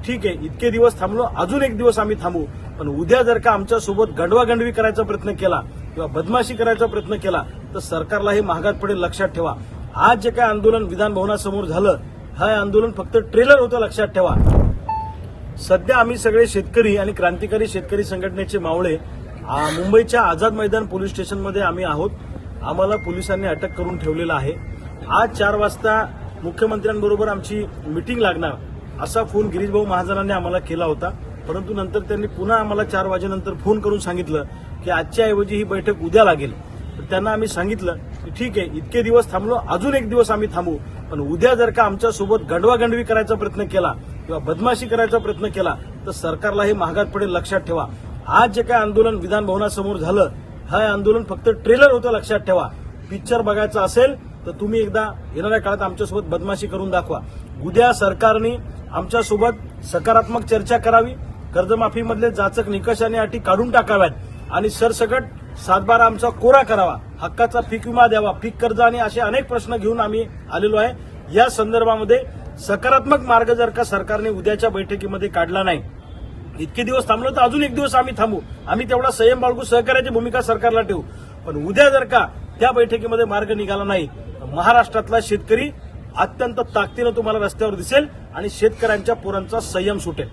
ठीक आहे, इतके दिवस थांबलो, अजून एक दिवस आम्ही थांबू, पण उद्या जर का आमच्यासोबत गंडवागंडवी करायचा प्रयत्न केला किंवा बदमाशी करायचा प्रयत्न केला तर सरकारला हे महागात पडेल, लक्षात ठेवा. आज जे काय आंदोलन विधान भवनासमोर झालं, हे आंदोलन फक्त ट्रेलर होतं, लक्षात ठेवा. सध्या आम्ही सगळे शेतकरी आणि क्रांतिकारी शेतकरी संघटनेचे मावळे मुंबईच्या आझाद मैदान पोलीस स्टेशनमध्ये आम्ही आहोत. आम्हाला पोलिसांनी अटक करून ठेवलेलं आहे. आज 4 वाजता मुख्यमंत्र्यांबरोबर आमची मिटिंग लागणार असा फोन गिरीशभाऊ महाजनांनी आम्हाला केला होता, परंतु नंतर त्यांनी पुन्हा आम्हाला 4 वाजेनंतर फोन करून सांगितलं की आजच्या ऐवजी ही बैठक उद्या लागेल. तर त्यांना आम्ही सांगितलं की ठीक आहे, इतके दिवस थांबलो, अजून एक दिवस आम्ही थांबू, पण उद्या जर का आमच्यासोबत गंडवागंडवी करायचा प्रयत्न केला किंवा बदमाशी करायचा प्रयत्न केला तर सरकारला हे महागात पडेल, लक्षात ठेवा. आज जे काय आंदोलन विधान भवनासमोर झालं, हे आंदोलन फक्त ट्रेलर होतं, लक्षात ठेवा. पिक्चर बघायचा असेल तर तुम्ही एकदा येणाऱ्या काळात आमच्यासोबत बदमाशी करून दाखवा. उद्या सरकारने आमच्यासोबत सकारात्मक चर्चा करावी, कर्जमाफीमधले जाचक निकष आणि अटी काढून टाकाव्यात आणि सरसकट 7/12 आमचा कोरा करावा, हक्काचा पीक विमा द्यावा, पीक कर्ज आणि असे अनेक प्रश्न घेऊन आम्ही आलेलो आहे. या संदर्भामध्ये सकारात्मक मार्ग जर का सरकारने उद्याच्या बैठकीमध्ये काढला नाही, इतके दिवस थांबलो तर अजून एक दिवस आम्ही थांबू, आम्ही तेवढा संयम बाळगू, सहकार्याची भूमिका सरकारला ठेवू. पण उद्या जर का त्या बैठकीमध्ये मार्ग निघाला नाही तर महाराष्ट्रातला शेतकरी अत्यंत ताकदीनं तुम्हाला रस्त्यावर दिसेल आणि शेतकऱ्यांच्या पोरांचा संयम सुटेल.